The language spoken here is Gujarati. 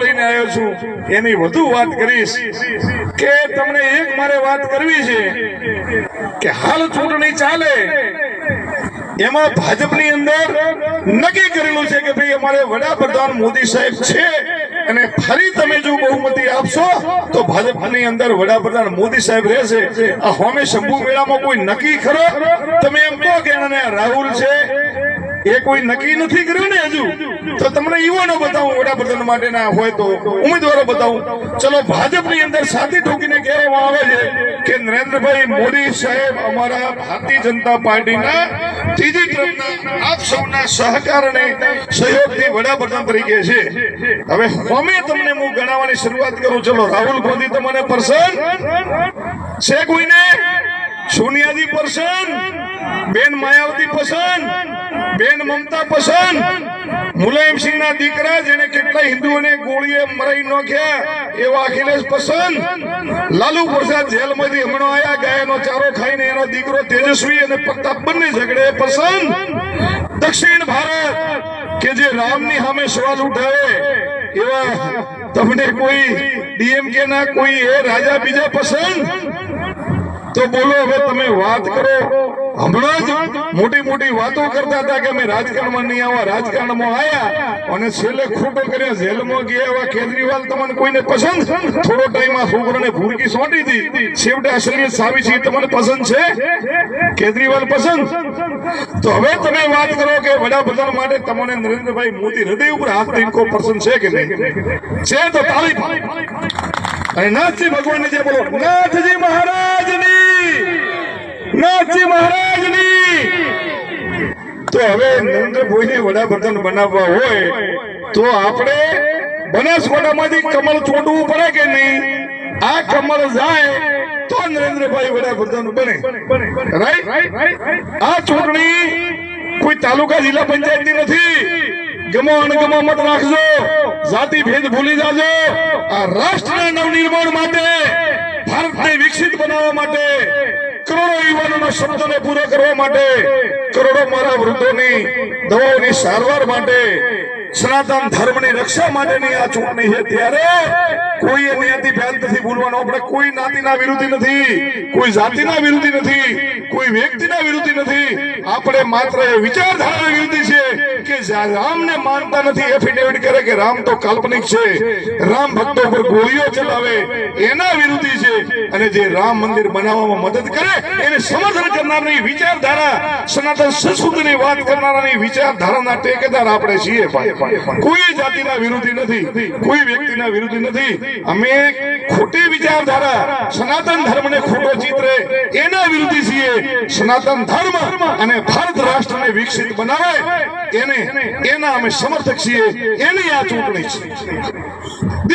લઈને આવ્યો છું એની વધુ વાત કરીશ કે તમને એક મારે વાત કરવી છે કે હાલ ચૂંટણી ચાલે એમાં ભાજપની અંદર નક્કી કરેલું છે કે ભાઈ અમારે વડાપ્રધાન મોદી સાહેબ છે અને ફરી તમે જો બહુમતી આપશો તો ભાજપની અંદર વડાપ્રધાન મોદી સાહેબ રહેશે। આ હોમે શંભુ મેળામાં કોઈ નક્કી ખરો? તમે એમ કહો કે રાહુલ છે એ કોઈ નક્કી નથી કર્યું ને હજુ, તો તમને યુવાનો બતાવું વડાપ્રધાન માટેના હોય તો ઉમેદવારો બતાવું। ચલો ભાજપની અંદર સાથી ઠોકીને કહેવામાં આવે છે કે નરેન્દ્રભાઈ મોદી સાહેબ અમારા ભારતીય જનતા પાર્ટીના ત્રીજી ટર્મના આપ સૌના સહકાર અને સહયોગથી વડાપ્રધાન તરીકે છે। હવે હોમે તમને હું ગણાવવાની શરૂઆત કરું। ચલો રાહુલ ગાંધી તમને પસંદ છે? કોઈને સોનિયાજી પસંદ, બેન માયાવતી પસંદ, બેન મમતા પસંદ, મુલાયમસિંહ ના દીકરા જેને કેટલા હિન્દુઓને ગોળીએ મરાઈ નાખ્યા એવા અખિલેશ પસંદ, લાલુ પ્રસાદ જેલમાંથી હમણાં આયા ગાયનો ચારો ખાઈને એનો દીકરો તેજસ્વી અને પ્રતાપ બંને ઝઘડે પસંદ, દક્ષિણ ભારત કે જે રામની સામે સવાલ ઉઠાવે એવા તમને કોઈ ડીએમકે ના કોઈ એ રાજા બીજા પસંદ? તો બોલો હવે તમે વાત કરો। હમણાં જ મોટી મોટી વાતો કરતા હતા કે અમે રાજકારણમાં નહીં આવા, રાજકારણમાં આયા અને છેલ્લે ખોટો કર્યા, જેલમાં ગયા એવા કેજરીવાલ તમને કોઈને પસંદ? થોડો ટાઈમ આ છોકરાને ભૂરકી સોંટી હતી, છેવટે અસલિયત સાબિત છે, તમને પસંદ છે કેજરીવાલ પસંદ? તો હવે તમે વાત કરો કે વડાપ્રધાન માટે તમને નરેન્દ્રભાઈ મોદી હૃદય ઉપર હાથ ટીકો પસંદ છે કે નહીં? છે તો તાળી અને નાથજી ભગવાનની જય બોલો, નાથજી મહારાજની, નાથજી મહારાજની। તો હવે નરેન્દ્રભાઈને વડાપ્રધાન બનાવવા હોય તો આપણે બનાસકાંઠામાંથી કમળ ચોંટવું પડે કે નહીં? આ કમળ જાય તો નરેન્દ્રભાઈ વડાપ્રધાન બને, રાઈટ? આ ચૂંટણી કોઈ તાલુકા જિલ્લા પંચાયતની નથી। ગમો અણગમો મત રાખજો, જાતિ ભેદ ભૂલી જાજો। આ રાષ્ટ્રના નવનિર્માણ માટે, ભારતને વિકસિત બનાવવા માટે, કરોડો યુવાનોના શબ્દોને પૂરો કરવા માટે, કરોડો મારા વૃદ્ધોની દવાઓની સારવાર માટે, સનાતન ધર્મની રક્ષા માટેની આ ચૂંટણી છે। ત્યારે કોઈ જ્ઞાતિ ભેદ નથી ભૂલવાનો। આપણે કોઈ નાતીના વિરોધી નથી, કોઈ જાતિના વિરોધી નથી, કોઈ વ્યક્તિના વિરોધી નથી। આપણે માત્ર એ વિચારધારાના વિરોધી છે કે રામને માનતા નથી, એફિડેવિટ કરે કે રામ તો કાલ્પનિક છે, રામ ભક્તો પર ગોળીઓ ચલાવે એના વિરોધી છે। અને જે રામ મંદિર બનાવવામાં મદદ કરે એને સમર્થન કરનારની વિચારધારા, સનાતન સંસ્કૃતિની વાત કરનારાની વિચારધારાના ટેકેદાર આપણે છીએ। કોઈ જાતિના વિરોધી નથી, કોઈ વ્યક્તિના વિરોધી નથી। અમે ખોટી વિચારધારા, સનાતન ધર્મને ખોટો ચિત્રે એના વિરોધી છીએ। સનાતન ધર્મ અને ભારત રાષ્ટ્રને વિકસિત બનાવે એના અમે સમર્થક છીએ। એની આ ચૂંટણી છે।